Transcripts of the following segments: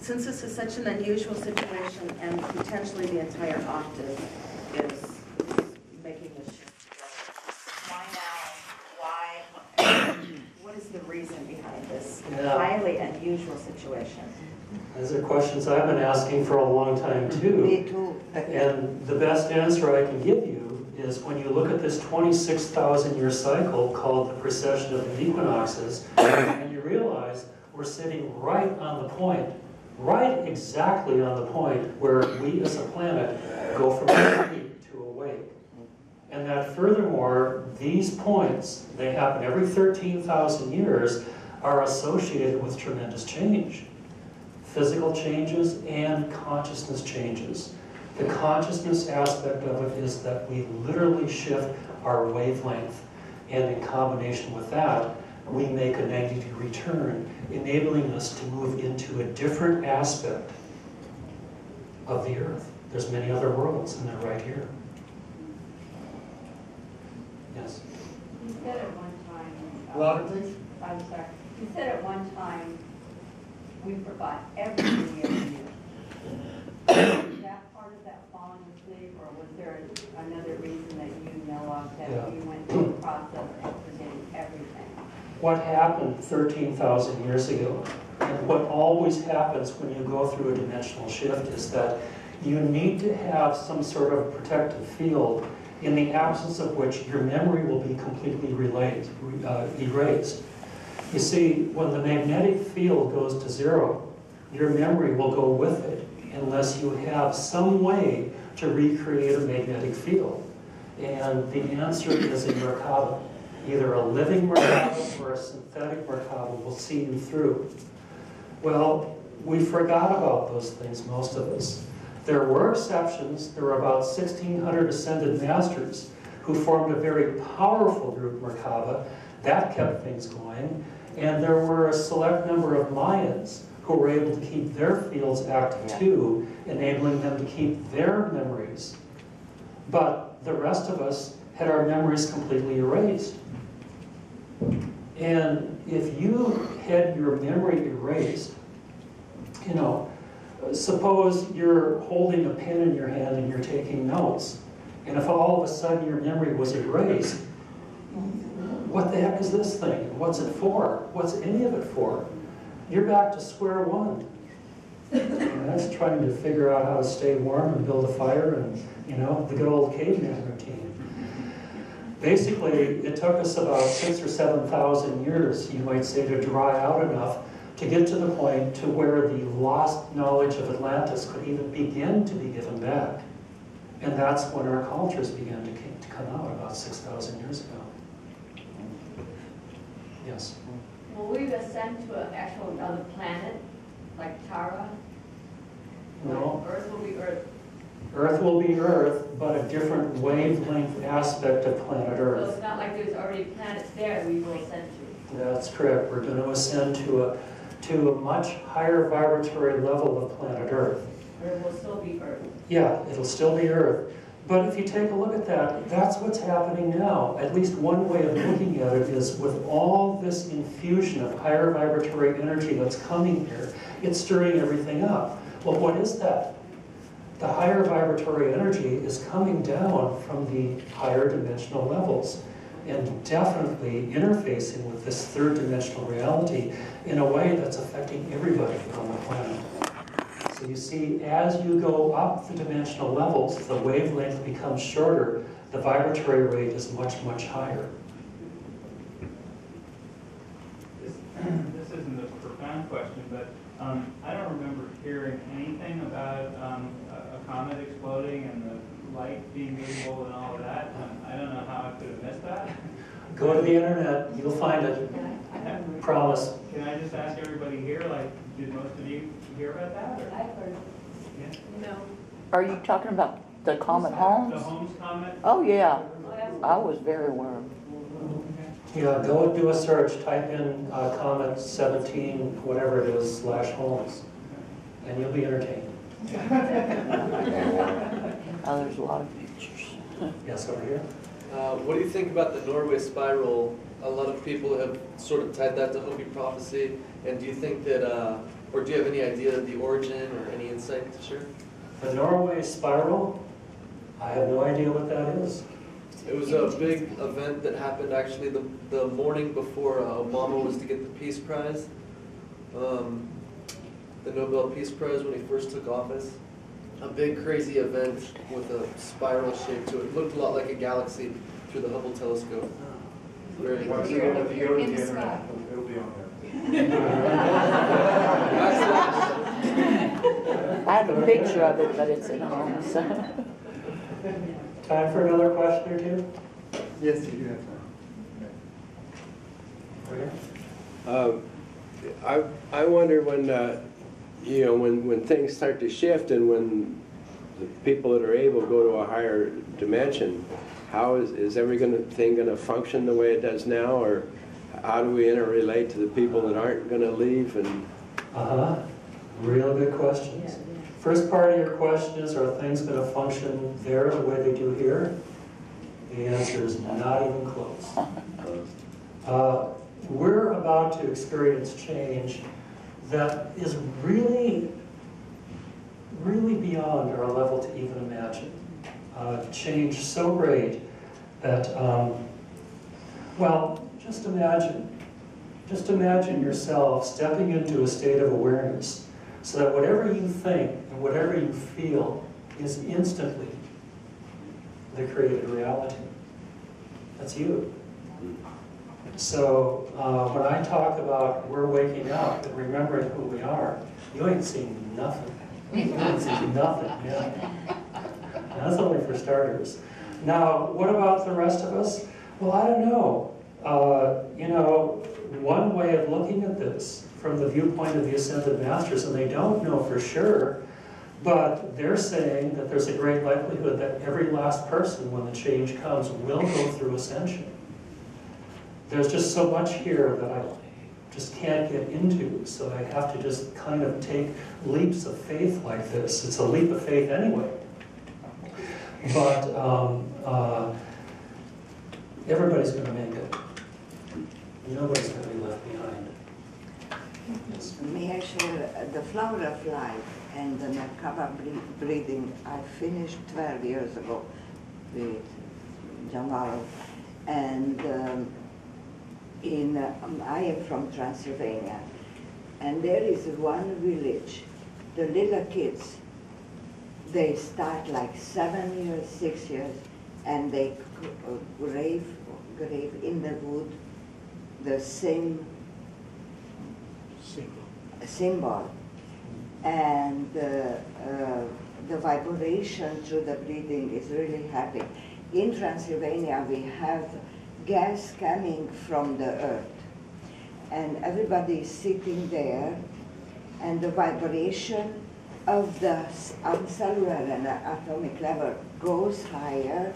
since this is such an unusual situation and potentially the entire octave is making this shift, why now? Why? What is the reason behind this highly unusual situation? These are questions I've been asking for a long time too. Me too. And the best answer I can give you is when you look at this 26,000-year cycle called the precession of the equinoxes, and you realize we're sitting right on the point, right exactly on the point where we as a planet go from asleep to awake. And that furthermore, these points, they happen every 13,000 years, are associated with tremendous change. Physical changes and consciousness changes. The consciousness aspect of it is that we literally shift our wavelength, and in combination with that, we make a 90-degree turn, enabling us to move into a different aspect of the Earth. There's many other worlds, and they're right here. Yes? You said at one time... Louder, please. I'm sorry. You said at one time, we forgot everything we ever knew. Is that part of that falling asleep, or was there another reason that you know of that you went through the process of forgetting everything? What happened 13,000 years ago, and what always happens when you go through a dimensional shift, is that you need to have some sort of protective field in the absence of which your memory will be completely erased. You see, when the magnetic field goes to zero, your memory will go with it unless you have some way to recreate a magnetic field. And the answer is a Merkaba. Either a living Merkaba or a synthetic Merkaba will see you through. Well, we forgot about those things, most of us. There were exceptions. There were about 1,600 ascended masters who formed a very powerful group Merkaba. That kept things going. And there were a select number of Mayans who were able to keep their fields active too, enabling them to keep their memories. But the rest of us had our memories completely erased. And if you had your memory erased, you know, suppose you're holding a pen in your hand and you're taking notes, and if all of a sudden your memory was erased, what the heck is this thing? What's it for? What's any of it for? You're back to square one. And that's trying to figure out how to stay warm and build a fire and, you know, the good old caveman routine. Basically, it took us about 6,000 or 7,000 years, you might say, to dry out enough to get to the point to where the lost knowledge of Atlantis could even begin to be given back. And that's when our cultures began to come out about 6,000 years ago. Yes? Will we ascend to an actual another planet, like Tara? No. Earth will be Earth. Earth will be Earth, but a different wavelength aspect of planet So Earth. it's not like there's already planets there we will ascend to. That's correct. We're going to ascend to a much higher vibratory level of planet Earth. Or it will still be Earth. Yeah, it'll still be Earth. But if you take a look at that, that's what's happening now. At least one way of looking at it is with all this infusion of higher vibratory energy that's coming here, it's stirring everything up. Well, what is that? The higher vibratory energy is coming down from the higher dimensional levels and definitely interfacing with this third dimensional reality in a way that's affecting everybody on the planet. So you see, as you go up the dimensional levels, the wavelength becomes shorter, the vibratory rate is much, much higher. This isn't a profound question, but I don't remember hearing anything about a comet exploding and the light being visible and all of that. I don't know how I could have missed that. Go to the internet, you'll find it. Promise. Can I just ask everybody here, like, did most of you hear about that? Or? I've heard. Yeah. No. Are you talking about the Comet Holmes? The Holmes comet? Oh, yeah. I was very aware. Yeah, go do a search, type in Comet 17, whatever it is, /Holmes, and you'll be entertained. There's a lot of pictures. Yes, over here. What do you think about the Norway spiral? A lot of people have sort of tied that to Hopi prophecy, and do you think that Or do you have any idea of the origin or any insight to share? The Norway spiral, I have no idea what that is. It was a big event that happened actually the morning before Obama was to get the Peace Prize, the Nobel Peace Prize when he first took office. A big crazy event with a spiral shape to it. It looked a lot like a galaxy through the Hubble telescope. Very Once you go to the internet, it'll be on there. I have a picture of it, but it's at home, so. Time for another question or two? Yes, you do have time. Okay. I wonder when, when things start to shift and when the people that are able go to a higher dimension, how is everything going to function the way it does now, or how do we interrelate to the people that aren't going to leave? And Real good questions. First part of your question is, are things going to function there the way they do here? The answer is not even close. We're about to experience change that is really, really beyond our level to even imagine. Change so great that, well, just imagine yourself stepping into a state of awareness so that whatever you think and whatever you feel is instantly the created reality. That's you. So when I talk about we're waking up and remembering who we are, you ain't seen nothing. You ain't seen nothing yet. That's only for starters. Now, what about the rest of us? Well, I don't know. One way of looking at this from the viewpoint of the Ascended Masters, and they don't know for sure, but they're saying that there's a great likelihood that every last person, when the change comes, will go through ascension. There's just so much here that I just can't get into, so I have to just kind of take leaps of faith like this. It's a leap of faith anyway. But everybody's going to make it. Nobody's going to be left behind. Yes. May I share the flower of life and the Merkaba breathing? I finished 12 years ago with Jamal, and I am from Transylvania, and there is one village. The little kids, they start like 7 years, 6 years, and they grave in the wood the same symbol. And the vibration through the breathing is really happy. In Transylvania, we have gas coming from the earth, and everybody is sitting there, and the vibration of the cellular and atomic level goes higher,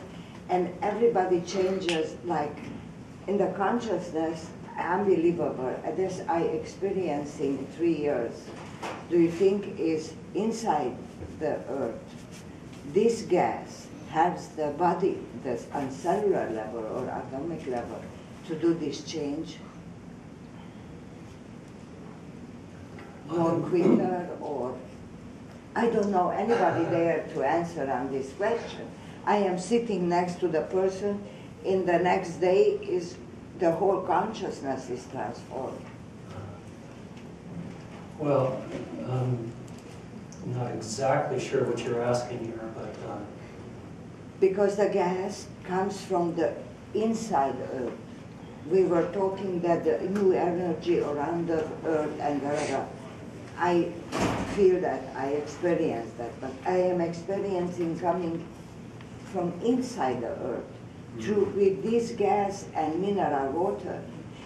and everybody changes, like in the consciousness, unbelievable. This I experienced in 3 years. Do you think is inside the earth? This gas has the body, on cellular level or atomic level, to do this change more quicker, or I don't know anybody there to answer on this question. I am sitting next to the person, in the next day the whole consciousness is transformed. Well, I'm not exactly sure what you're asking here, but... Because the gas comes from the inside Earth. We were talking that the new energy around the Earth and I feel that, I experience that, but I am experiencing coming from inside the Earth, through with this gas and mineral water,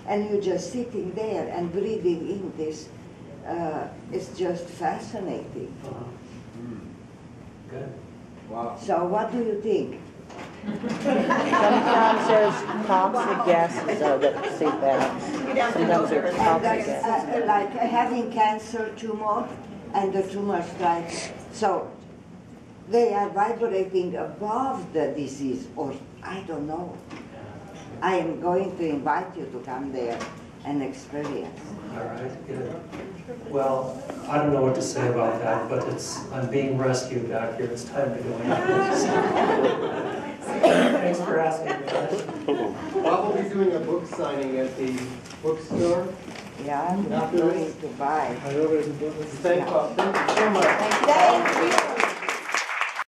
and you're just sitting there and breathing in this. It's just fascinating. Good. Wow. So what do you think? Sometimes there's toxic gases that seep out. Sometimes there's toxic gases. Like having cancer tumor, and the tumor strikes. So they are vibrating above the disease, or I don't know. I am going to invite you to come there and experience. All right, good. Well, I don't know what to say about that, but I'm being rescued back here. It's time to go in. Thanks for asking me. Bob will be doing a book signing at the bookstore. Yeah, I'm After going this? to buy. Thank you so much. Thank you.